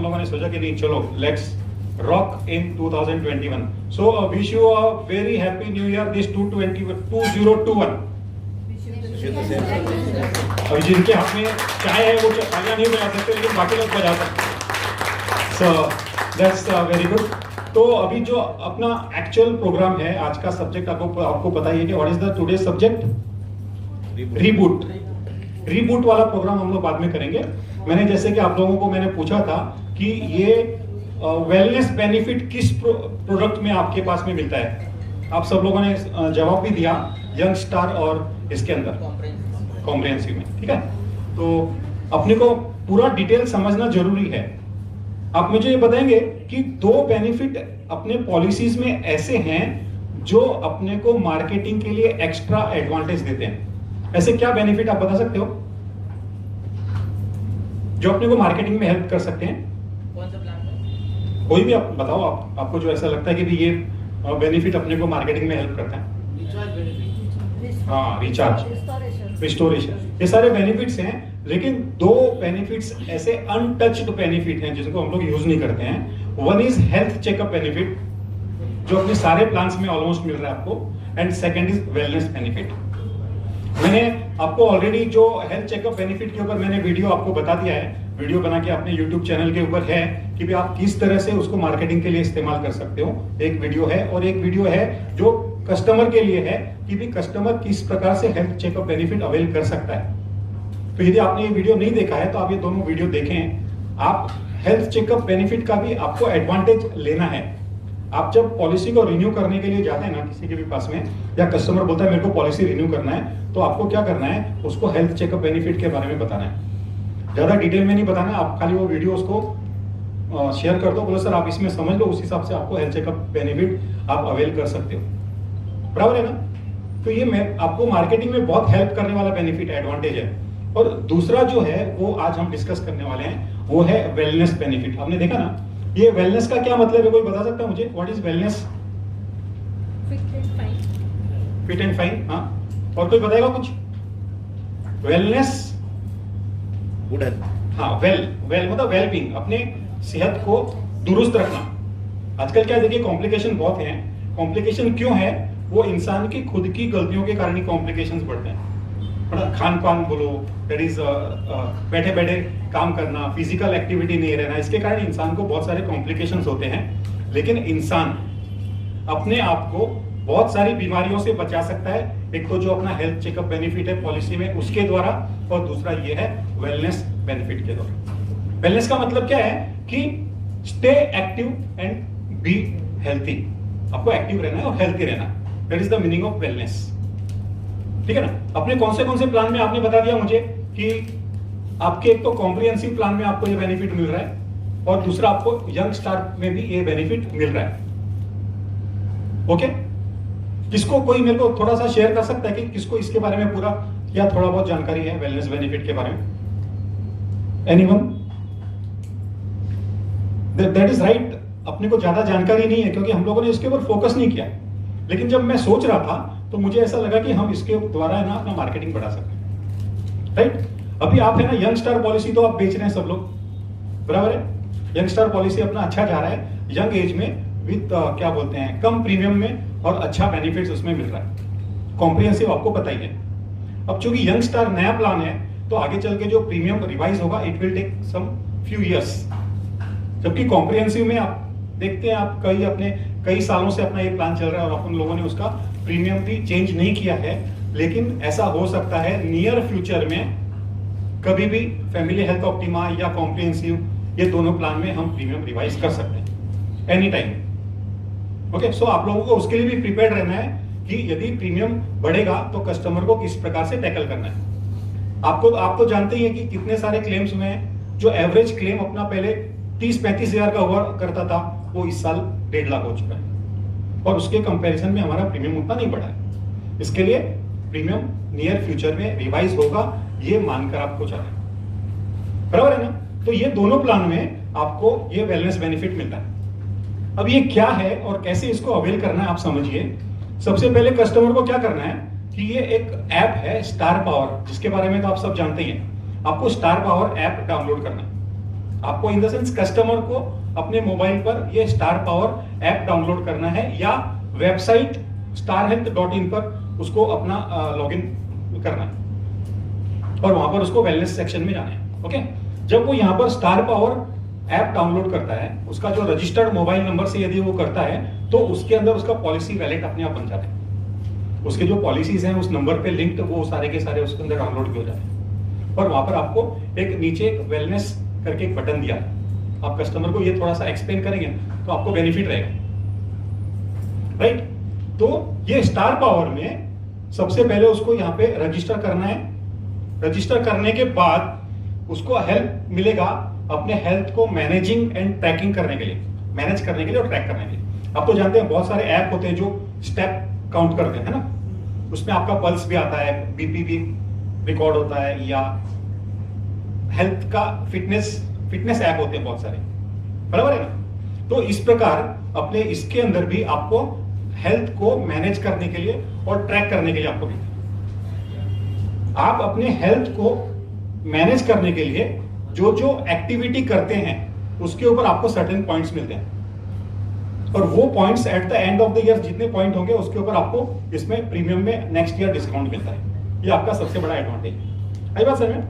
अपन लोगों ने सोचा कि नहीं चलो let's rock in 2021. So wish you a very happy new year this 2021. अभी जिनके हाथ में चाय है वो तालियां नहीं बजा सकते लेकिन बाकी लोग बजा सकते. So that's very good. तो अभी जो अपना एक्चुअल प्रोग्राम है, आज का सब्जेक्ट आपको पता ही है कि what is the today subject? Reboot. Reboot वाला प्रोग्राम हम लोग बाद में करेंगे. मैंने जैसे कि आप लोगों को मैंने पूछा था कि ये वेलनेस बेनिफिट किस प्रोडक्ट में आपके पास में मिलता है. आप सब लोगों ने जवाब भी दिया, यंग स्टार और इसके अंदर कॉम्प्रिहेंसिव में. ठीक है, तो अपने को पूरा डिटेल समझना जरूरी है. आप मुझे ये बताएंगे कि 2 बेनिफिट अपने पॉलिसीज में ऐसे हैं जो अपने को मार्केटिंग के लिए एक्स्ट्रा एडवांटेज देते हैं. ऐसे क्या बेनिफिट आप बता सकते हो जो अपने को मार्केटिंग में हेल्प कर सकते हैं? कौन सा प्लान? कोई भी आप बताओ, आपको जो ऐसा लगता है कि भी ये बेनिफिट अपने को मार्केटिंग में हेल्प करता है. Recharge benefit. हाँ, रिचार्ज, रिस्टोरेशन, ये सारे बेनिफिट्स हैं. लेकिन 2 बेनिफिट्स ऐसे अनटच्ड बेनिफिट हैं जिनको हम लोग यूज नहीं करते हैं. One is health checkup benefit जो अपने सारे प्लान्स में ऑलमोस्ट मिल रहा है आपको, and second is wellness benefit. मैंने आपको ऑलरेडी जो हेल्थ चेकअप बेनिफिट के ऊपर मैंने वीडियो आपको बता दिया है. वीडियो बना के अपने YouTube चैनल के ऊपर है कि भी आप किस तरह से उसको मार्केटिंग के लिए इस्तेमाल कर सकते हो. एक वीडियो है, और एक वीडियो है जो कस्टमर के लिए है कि भी कस्टमर किस प्रकार से हेल्थ चेकअप बेनिफिट अवेल कर सकता है. तो यदि आपने ये वीडियो नहीं देखा है तो आप ये दोनों वीडियो देखें. आप हेल्थ चेकअप बेनिफिट का भी आपको एडवांटेज लेना है. आप जब पॉलिसी को रिन्यू करने के लिए जाते हैं ना किसी के भी पास में, या कस्टमर बोलता है मेरे को पॉलिसी रिन्यू करना है, तो आपको क्या करना है, उसको हेल्थ चेकअप बेनिफिट के बारे में बताना है. ज्यादा डिटेल में नहीं बताना, आप खाली वो वीडियो उसको शेयर कर दो, बोलो सर आप इसमें समझ लो, उस हिसाब से आपको हेल्थ चेकअप बेनिफिट आप अवेल कर सकते हो. बराबर है ना? तो ये मैं आपको मार्केटिंग में बहुत हेल्प करने वाला बेनिफिट एडवांटेज है. और दूसरा जो है वो आज हम डिस्कस करने वाले हैं, वो है वेलनेस बेनिफिट. आपने देखा ना, ये वेलनेस का क्या मतलब है, कोई बता सकता है मुझे? What is wellness? Fit and fine. हाँ, और कोई बताएगा कुछ? Wellness good health. हाँ, वेल मतलब वेलबींग, अपने सेहत को दुरुस्त रखना. आजकल क्या देखिए, कॉम्प्लिकेशन बहुत हैं. कॉम्प्लिकेशन क्यों है? वो इंसान की खुद की गलतियों के कारण ही कॉम्प्लिकेशंस बढ़ते हैं. खान पान बोलो, दैट इज बैठे बैठे काम करना, फिजिकल एक्टिविटी नहीं रहना, इसके कारण इंसान को बहुत सारे कॉम्प्लिकेशंस होते हैं. लेकिन इंसान अपने आप को बहुत सारी बीमारियों से बचा सकता है. एक तो जो अपना हेल्थ चेकअप बेनिफिट है पॉलिसी में उसके द्वारा, और दूसरा ये है वेलनेस बेनिफिट के द्वारा. वेलनेस का मतलब क्या है कि stay active and be healthy. आपको एक्टिव रहना है और हेल्थी रहना है. That is the meaning of wellness. ठीक है ना? अपने कौन से प्लान में आपने बता दिया मुझे कि आपके एक तो कॉम्प्रिहेंसिव प्लान में आपको ये बेनिफिट मिल रहा है, और दूसरा आपको यंग स्टार में भी ये बेनिफिट मिल रहा है. ओके, किसको कोई मेरे को थोड़ा सा शेयर कर सकता है कि किसको इसके बारे में पूरा या थोड़ा बहुत जानकारी है वेलनेस बेनिफिट के बारे में? एनीवन? That is right. अपने को ज्यादा जानकारी नहीं है क्योंकि हम लोगों ने इसके ऊपर फोकस नहीं किया. लेकिन जब मैं सोच रहा था तो मुझे ऐसा लगा कि हम इसके द्वारा है ना अपना मार्केटिंग बढ़ा सकते हैं. राइट? अभी आप है ना यंग स्टार पॉलिसी तो आप बेच रहे हैं सब लोग, बराबर है? यंग स्टार पॉलिसी अपना अच्छा जा रहा है यंग एज में, विद क्या बोलते हैं, कम प्रीमियम में, और अच्छा बेनिफिट्स उसमें मिल रहा है. कॉम्प्रिहेंसिव आपको पता ही है. अब चूंकि यंग स्टार नया प्लान है तो आगे चल के जो प्रीमियम रिवाइज होगा it will take some few years. जबकि कॉम्प्रिहेंसिव में आप देखते हैं, आप कई सालों से अपना ये प्लान चल रहा है और अपन लोगों ने उसका प्रीमियम भी चेंज नहीं किया है. लेकिन ऐसा हो सकता है नियर फ्यूचर में कभी भी फैमिली हेल्थ ऑप्टिमा या कॉम्प्रिहेंसिव, ये दोनों प्लान में हम प्रीमियम रिवाइज कर सकते हैं एनी टाइम. ओके, सो आप लोगों को उसके लिए भी प्रिपेयर्ड रहना है कि यदि प्रीमियम बढ़ेगा तो कस्टमर को किस प्रकार से टैकल करना है. आप तो जानते ही हैं कि कितने सारे क्लेम्स हुए हैं. जो एवरेज क्लेम अपना पहले 30-35 हजार का हुआ करता था, वो इस साल 1.5 लाख हो चुका है, और उसके कंपैरिजन में हमारा प्रीमियम उतना नहीं बढ़ा है. इसके लिए प्रीमियम नियर फ्यूचर में रिवाइज होगा, ये मानकर आपको चलना है. बराबर है ना? तो ये दोनों प्लान में आपको ये वेलनेस बेनिफिट मिलता है. अब ये क्या है और कैसे इसको अवेल करना है आप समझिए. सबसे पहले कस्टमर को क्या करना है कि ये एक ऐप है स्टार पावर, जिसके बारे में तो आप सब जानते ही हैं. आपको स्टार पावर ऐप डाउनलोड करना है. आपको इन द सेंस कस्टमर को अपने मोबाइल पर ये स्टार पावर ऐप डाउनलोड करना है या वेबसाइट starhealth.in पर उसको अपना लॉगिन करना है और वहां पर उसको वेलनेस सेक्शन में जाना है। ओके, जब वो यहाँ पर स्टार पावर ऐप डाउनलोड करता है, उसका जो रजिस्टर्ड मोबाइल नंबर से यदि वो करता है तो उसके अंदर उसका पॉलिसी वैलेट अपने आप बन जाता है। उसके जो पॉलिसीज हैं उस नंबर पे लिंक्ड वो सारे के सारे उसके अंदर डाउनलोड हो जाते हैं और वहां पर आपको एक नीचे एक वेलनेस करके एक बटन दिया है। आप कस्टमर को ये थोड़ा सा एक्सप्लेन करेंगे तो आपको बेनिफिट रहेगा, राइट। तो ये स्टार पावर में सबसे पहले उसको यहाँ पे रजिस्टर करना है। रजिस्टर करने के बाद उसको हेल्प मिलेगा अपने हेल्थ को मैनेजिंग एंड ट्रैकिंग करने के लिए, मैनेज करने के लिए और ट्रैक करने के लिए। आप तो जानते हैं बहुत सारे ऐप होते हैं जो स्टेप काउंट करते हैं, है ना। उसमें आपका पल्स भी आता है, बीपी भी रिकॉर्ड होता है, या हेल्थ का फिटनेस ऐप होते हैं बहुत सारे, बराबर है ना। तो इस प्रकार अपने इसके अंदर भी आपको हेल्थ को मैनेज करने के लिए और ट्रैक करने के लिए आपको भी, आप अपने हेल्थ को मैनेज करने के लिए जो जो एक्टिविटी करते हैं उसके ऊपर आपको सर्टेन पॉइंट्स मिलते हैं और वो points at the end of the year जितने पॉइंट होंगे उसके ऊपर आपको इसमें प्रीमियम में नेक्स्ट ईयर डिस्काउंट मिलता है। ये आपका सबसे बड़ा एडवांटेज है। आई बात सर में?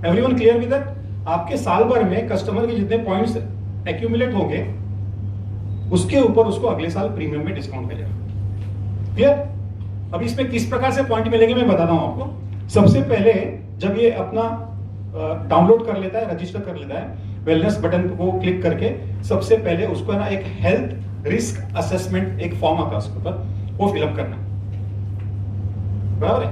Everyone clear with that? आपके साल भर में कस्टमर के जितने पॉइंट्स एक्यूमुलेट होंगे उसके ऊपर उसको अगले साल प्रीमियम में डिस्काउंट मिलेगा। क्लियर? अब इसमें किस प्रकार से पॉइंट मिलेंगे मैं बताता हूं आपको। सबसे पहले जब ये अपना डाउनलोड कर लेता है, रजिस्टर कर लेता है, वेलनेस बटन को क्लिक करके सबसे पहले उसको है ना एक हेल्थ रिस्क असेसमेंट एक फॉर्म आता है उसके ऊपर, वो फिलअप करना, बराबर है।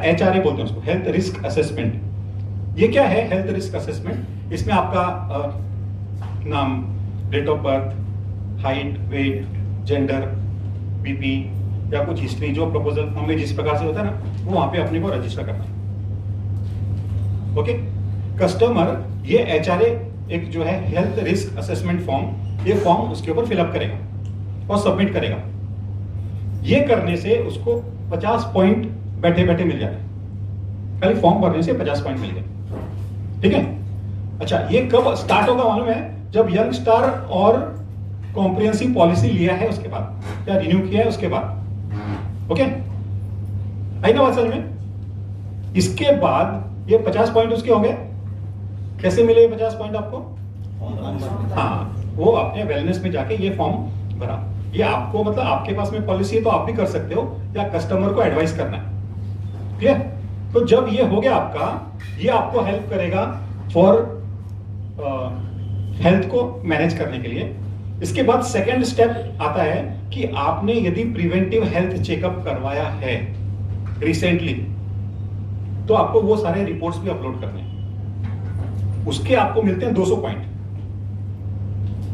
HRA बोलते हैं उसको, हेल्थ रिस्क असेसमेंट। ये क्या है हेल्थ रिस्क असेसमेंट? इसमें आपका नाम, date of birth, height, weight, gender, BP या कुछ हिस्ट्री जो प्रपोजल फॉर्म में जिस प्रकार से होता है ना, वो वहां पे अपने को रजिस्टर करना है। ओके, कस्टमर ये HRA एक जो है हेल्थ रिस्क असेसमेंट फॉर्म, ये फॉर्म उसके ऊपर फिलअप करेगा और सबमिट करेगा। ये करने से उसको 50 पॉइंट बैठे बैठे मिल जाते हैं, खाली फॉर्म भरने से 50 पॉइंट मिल गए। ठीक है, अच्छा ये कब स्टार्ट होगा मालूम है? जब यंग स्टार और कॉम्प्रिहेंसिव पॉलिसी लिया है उसके बाद, या रिन्यू किया है उसके बाद। ओके, आई ना बात समझ में? इसके बाद ये 50 पॉइंट उसके हो गए। कैसे मिले ये 50 पॉइंट आपको? हाँ, वो आपने वेलनेस में जाके ये फॉर्म भरा। ये आपको मतलब आपके पास में पॉलिसी है तो आप भी कर सकते हो, या कस्टमर को एडवाइस करना है। क्लियर? तो जब ये हो गया आपका, ये आपको हेल्प करेगा फॉर हेल्थ को मैनेज करने के लिए। इसके बाद सेकेंड स्टेप आता है कि आपने यदि प्रिवेंटिव हेल्थ चेकअप करवाया है रिसेंटली तो आपको वो सारे रिपोर्ट्स भी अपलोड करने हैं। उसके आपको मिलते हैं 200 पॉइंट।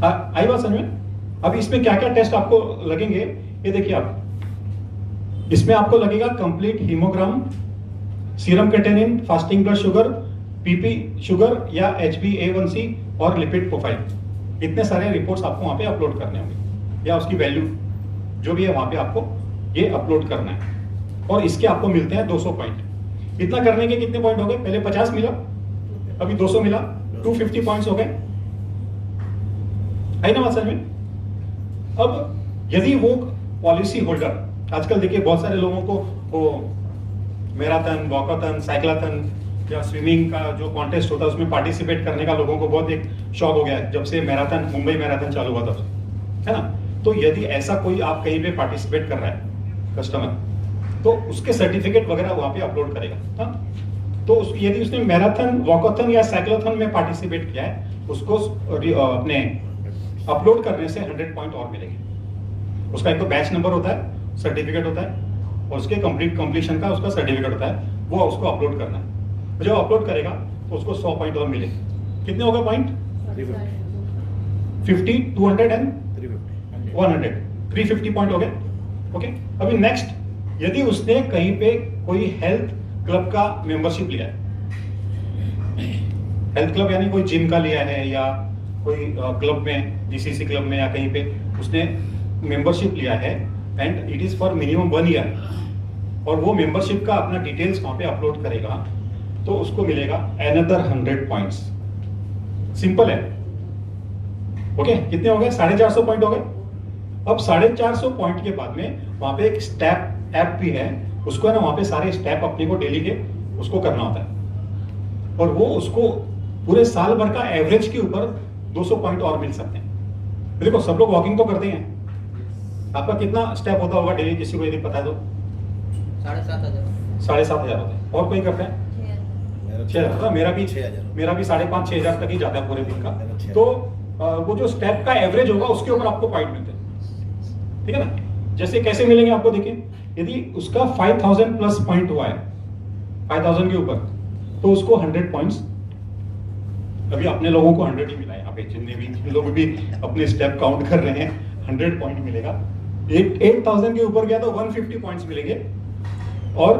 आई बात समझ में? अब इसमें क्या क्या टेस्ट आपको लगेंगे ये देखिए आप। इसमें आपको लगेगा complete haemogram, serum creatinine, fasting blood sugar, PP sugar या HbA1c और लिपिड प्रोफाइल। इतने सारे रिपोर्ट्स आपको वहां पे अपलोड करने होंगे, या उसकी वैल्यू जो भी है वहां पे आपको ये अपलोड करना है, और इसके आपको मिलते हैं 200 पॉइंट। इतना करने के कितने पॉइंट हो गए? पहले 50 मिला, अभी 200 मिला, 250 पॉइंट्स हो गए। है ना बात समझ में? अब यदि वो पॉलिसी होल्डर, आजकल देखिए बहुत सारे लोगों को वो मैराथन, वॉकाथन, साइक्लाथन या स्विमिंग का जो कॉन्टेस्ट होता है उसमें पार्टिसिपेट करने का लोगों को बहुत एक शौक हो गया है जब से मैराथन, मुंबई मैराथन चालू हुआ था, है ना। तो यदि ऐसा कोई आप कहीं पे पार्टिसिपेट कर रहा है कस्टमर, तो उसके सर्टिफिकेट वगैरह वहां पे अपलोड करेगा। हाँ, तो यदि उसने मैराथन, वॉकाथन या साइक्लोथन में पार्टिसिपेट किया है, उसको अपने अपलोड करने से 100 पॉइंट और मिलेंगे। उसका एक तो बैच नंबर होता है, सर्टिफिकेट होता है, और उसके कंप्लीशन का उसका सर्टिफिकेट होता है, वो उसको अपलोड करना है। जब अपलोड करेगा तो उसको 100 पॉइंट और मिलेंगे। कितने हो गए पॉइंट? 50, 200 एंड 100, 350 पॉइंट हो गए। ओके, अभी नेक्स्ट, यदि उसने कहीं पे कोई हेल्थ क्लब का मेंबरशिप लिया है, हेल्थ क्लब यानी कोई जिम का लिया है या कोई क्लब में, जीसीसी क्लब में या कहीं पे उसने मेंबरशिप लिया है, and it is for minimum 1 year, और वो मेंबरशिप का अपना डिटेल्स वहां पे अपलोड करेगा, तो उसको मिलेगा another 100 पॉइंट्स। सिंपल है। ओके, कितने हो गए? 450 पॉइंट हो गए। अब 450 पॉइंट के बाद में वहां पे एक स्टेप ऐप भी है, उसको है ना वहां पे सारे स्टेप अपने को डेली के उसको करना होता है, और वो उसको पूरे साल भर का एवरेज के ऊपर 200 पॉइंट और मिल सकते हैं। देखो सब लोग वॉकिंग तो करते हैं, आपका कितना स्टेप होता होगा डेली, किसी को यदि पता है तो? 7,500। 7,500 होता है। और कोई करता है? 6,000। मेरा भी 5,000-6,000 तक ही जाता है पूरे दिन का। तो वो जो स्टेप का एवरेज होगा उसके ऊपर आपको पॉइंट मिलते हैं, ठीक है ना। जैसे कैसे मिलेंगे आपको, देखिए यदि उसका 5,000 प्लस पॉइंट हुआ है 5,000 के ऊपर, तो उसको 100 पॉइंट्स, अभी अपने लोगों को 100 ही मिला है यहाँ पे, जिन लोग भी अपने स्टेप काउंट कर रहे हैं 100 पॉइंट मिलेगा। 8,000 के ऊपर गया तो 150 पॉइंट्स मिलेंगे, और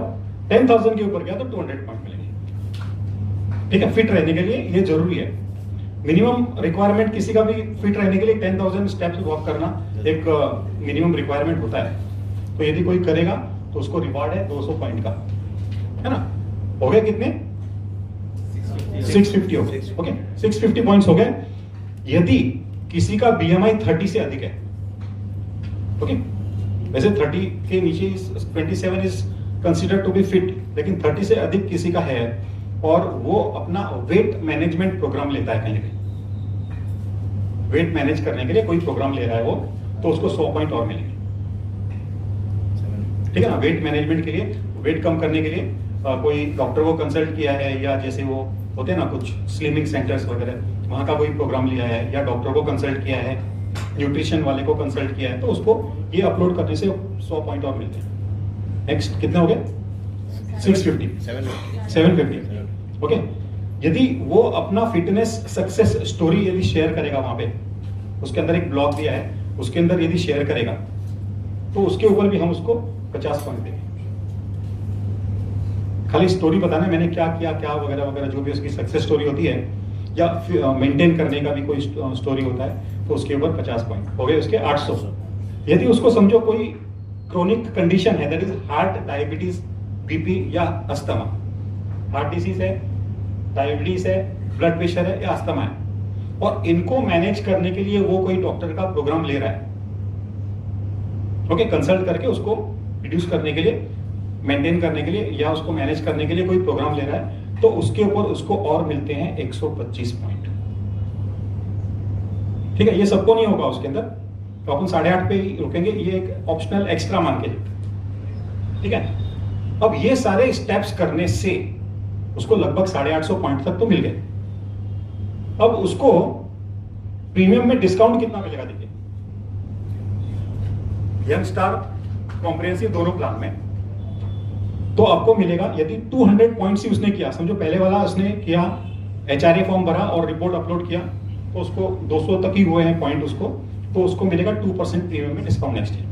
10,000 के ऊपर गया तो 200 पॉइंट मिलेंगे। ठीक है, फिट रहने के लिए ये जरूरी है। मिनिमम रिक्वायरमेंट किसी का भी फिट रहने के लिए 10,000 स्टेप्स वॉक करना एक मिनिमम रिक्वायरमेंट होता है। तो यदि कोई करेगा तो उसको रिवार्ड है 200 पॉइंट का, है ना। हो गए कितने? 650 हो गए। ओके, 650 पॉइंट्स हो गए। यदि किसी का BMI 30 से अधिक है, ओके, वैसे 30 के नीचे 27 is considered to be fit, लेकिन 30 से अधिक किसी का है और वो अपना वेट मैनेजमेंट प्रोग्राम लेता है, कहीं ना कहीं वेट मैनेज करने के लिए कोई प्रोग्राम ले रहा है वो, तो उसको 100 पॉइंट और मिलेंगे। ठीक है ना, वेट मैनेजमेंट के लिए, वेट कम करने के लिए कोई डॉक्टर को कंसल्ट किया है, या जैसे वो होते हैं ना कुछ स्लिमिंग सेंटर्स वगैरह, वहां का कोई प्रोग्राम लिया है, या डॉक्टर को कंसल्ट किया है, न्यूट्रिशन वाले को कंसल्ट किया है, तो उसको ये अपलोड करने से 100 पॉइंट और मिलते हैं। नेक्स्ट कितने हो गए? 750। ओके, यदि वो अपना फिटनेस सक्सेस स्टोरी यदि शेयर करेगा वहां पे, उसके अंदर एक ब्लॉग दिया है, उसके अंदर यदि शेयर करेगा तो उसके ऊपर भी हम उसको 50 पॉइंट देंगे। खाली स्टोरी बताना मैंने क्या किया, क्या वगैरह वगैरह, जो भी उसकी सक्सेस स्टोरी होती है, या मेंटेन करने का भी कोई स्टोरी होता है, तो उसके ऊपर 50 पॉइंट हो गए, उसके 800। यदि उसको समझो कोई क्रोनिक कंडीशन है, that is heart, diabetes, BP या अस्थमा, हार्ट डिसीज है, डायबिटीज है, ब्लड प्रेशर है या अस्थमा है, और इनको मैनेज करने के लिए वो कोई डॉक्टर का प्रोग्राम ले रहा है, ओके, कंसल्ट करके उसको रिड्यूस करने के लिए, मेंटेन करने के लिए, या उसको मैनेज करने के लिए कोई प्रोग्राम ले रहा है, तो उसके ऊपर उसको और मिलते हैं 125 पॉइंट। ठीक है, ये सबको नहीं होगा उसके अंदर, तो अपन 8.5 पे ही रुकेंगे, ये एक ऑप्शनल एक्स्ट्रा मान के। ठीक है, अब ये सारे स्टेप्स करने से उसको लगभग 850 पॉइंट तक तो मिल गए। अब उसको प्रीमियम में डिस्काउंट कितना मिलेगा, देखिए, यंग स्टार, कॉम्प्रिहेंसिव दोनों प्लान में, तो आपको मिलेगा, यदि 200 पॉइंट्स ही उसने किया, समझो पहले वाला उसने किया, HRA फॉर्म भरा और रिपोर्ट अपलोड किया, तो उसको 200 तक ही हुए हैं पॉइंट उसको, तो उसको मिलेगा 2% प्रीमियम में डिस्काउंट नेक्स्ट ईयर।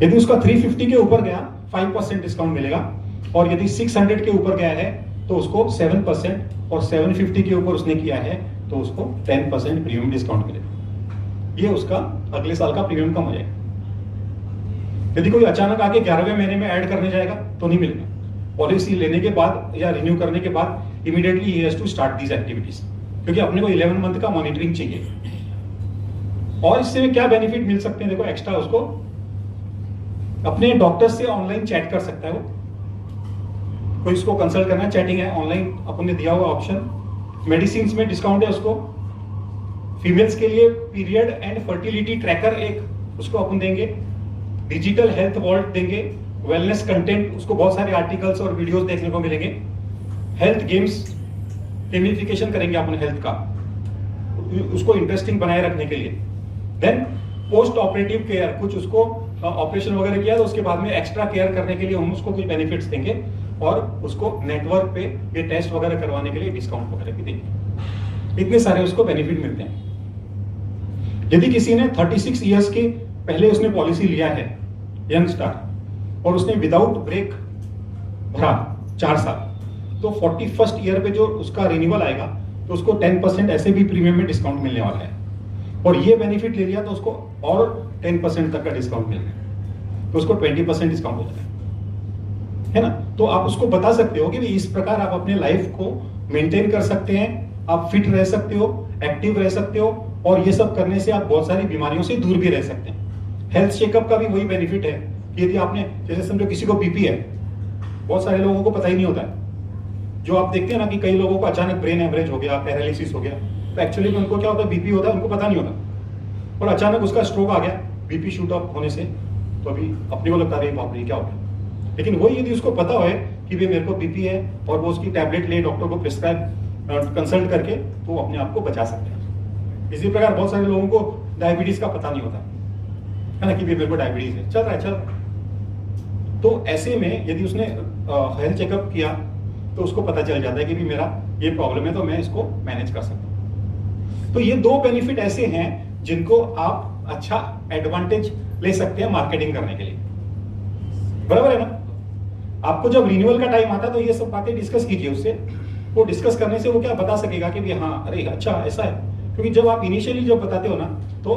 यदि उसका 350 के ऊपर गया 5% डिस्काउंट मिलेगा, और यदि 600 के ऊपर गया है तो उसको 7%, और 750 के ऊपर उसने किया है तो उसको 10% प्रीमियम डिस्काउंट मिलेगा। ये उसका अगले साल का प्रीमियम कम हो जाएगा। यदि कोई अचानक आके 11वें महीने में ऐड करने जाएगा तो नहीं मिलेगा। पॉलिसी लेने के बाद या रिन्यू करने के बाद इमीडिएटली ही has to start these activities, क्योंकि अपने को 11 मंथ का मॉनिटरिंग चाहिए। और इससे क्या बेनिफिट मिल सकते हैं, देखो, एक्स्ट्रा उसको अपने डॉक्टर से ऑनलाइन चैट कर सकता है, वो कोई इसको कंसल्ट करना है, चैटिंग है ऑनलाइन, अपन ने दिया हुआ ऑप्शन। मेडिसिन में डिस्काउंट है उसको, फीमेल्स के लिए पीरियड एंड फर्टिलिटी ट्रैकर एक उसको अपन देंगे, डिजिटल हेल्थ वॉल्ट देंगे, वेलनेस कंटेंट, उसको बहुत सारे आर्टिकल्स और वीडियोस देखने को मिलेंगे, हेल्थ गेम्स, गेमिफिकेशन करेंगे अपन हेल्थ का, उसको इंटरेस्टिंग बनाए रखने के लिए। देन पोस्ट ऑपरेटिव केयर, कुछ उसको ऑपरेशन वगैरह किया तो उसके बाद में एक्स्ट्रा केयर करने के लिए हम उसको कुछ बेनिफिट्स देंगे, और उसको नेटवर्क पे ये टेस्ट वगैरह करवाने के लिए डिस्काउंट वगैरह भी देंगे। इतने सारे उसको बेनिफिट मिलते हैं। यदि किसी ने 36 इयर्स के पहले उसने पॉलिसी लिया है, यंग स्टार, और उसने विदाउट ब्रेक भरा 4 साल, तो 41st ईयर पे जो उसका रिन्यूअल आएगा तो उसको 10% ऐसे भी प्रीमियम में डिस्काउंट मिलने वाला है। और ये बेनिफिट ले लिया तो उसको और 10% तक का डिस्काउंट मिल रहा है, तो उसको 20% डिस्काउंट हो जाता है ना। तो आप उसको बता सकते हो कि इस प्रकार आप अपने लाइफ को मेंटेन कर सकते हैं, आप फिट रह सकते हो, एक्टिव रह सकते हो, और ये सब करने से आप बहुत सारी बीमारियों से दूर भी रह सकते हैं। हेल्थ चेकअप का भी वही बेनिफिट है कि यदि आपने, जैसे समझो किसी को बीपी है, बहुत सारे लोगों को पता ही नहीं होता है। जो आप देखते हैं ना कि कई लोगों को अचानक ब्रेन हेमरेज हो गया, पैरालिसिस हो गया, तो एक्चुअली में उनको क्या होता है, बीपी होता है, उनको पता नहीं होता, और अचानक उसका स्ट्रोक आ गया बीपी शूट अप होने से, तो अभी अपने को लगता है बाप रे क्या हो गया। लेकिन वही यदि उसको पता हो कि भाई मेरे को बीपी है और वो उसकी टैबलेट ले, डॉक्टर को प्रिस्क्राइब कंसल्ट करके, तो वो अपने आप को बचा सकते हैं। इसी प्रकार बहुत सारे लोगों को डायबिटीज का पता नहीं होता है ना, कि मेरे को डायबिटीज है, चल रहा है। तो ऐसे में यदि उसने हेल्थ चेकअप किया तो उसको पता चल जाता है कि भी मेरा ये प्रॉब्लम है, तो मैं इसको मैनेज कर सकता हूँ। तो ये दो बेनिफिट ऐसे हैं जिनको आप अच्छा एडवांटेज ले सकते हैं मार्केटिंग करने के लिए, बराबर है ना। आपको जब रिन्यूअल का टाइम आता है तो ये सब बातें डिस्कस कीजिए उससे। वो डिस्कस करने से वो क्या बता सकेगा कि भी हाँ अरे अच्छा ऐसा है, क्योंकि जब आप इनिशियली जब बताते हो ना तो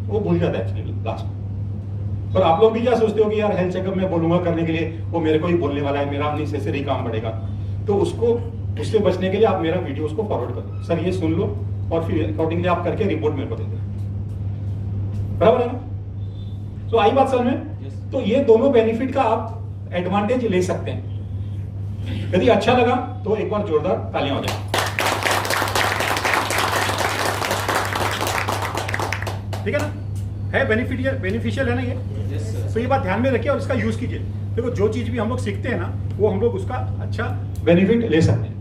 वो भूल जाता है एक्चुअली लास्ट में। और आप लोग भी क्या सोचते हो कि यार हेल्थ चेकअप में बोलूंगा करने के लिए, वो मेरे को ही बोलने वाला है, मेरा अननेसेसरी काम बढ़ेगा। तो उसको, उससे बचने के लिए आप मेरा वीडियो उसको फॉरवर्ड करो, सर ये सुन लो, और फिर अकॉर्डिंगली आप करके रिपोर्ट मेरे को दे दो, बराबर है ना। तो आई बात समझ में। तो ये दोनों बेनिफिट का आप एडवांटेज ले सकते हैं। यदि अच्छा लगा तो एक बार जोरदार तालियां हो जाए। ठीक है ना, है बेनिफिशियल है ना ये। तो ये बात ध्यान में रखिए और इसका यूज कीजिए। देखो जो चीज भी हम लोग सीखते हैं ना, वो हम लोग उसका अच्छा बेनिफिट ले सकते हैं।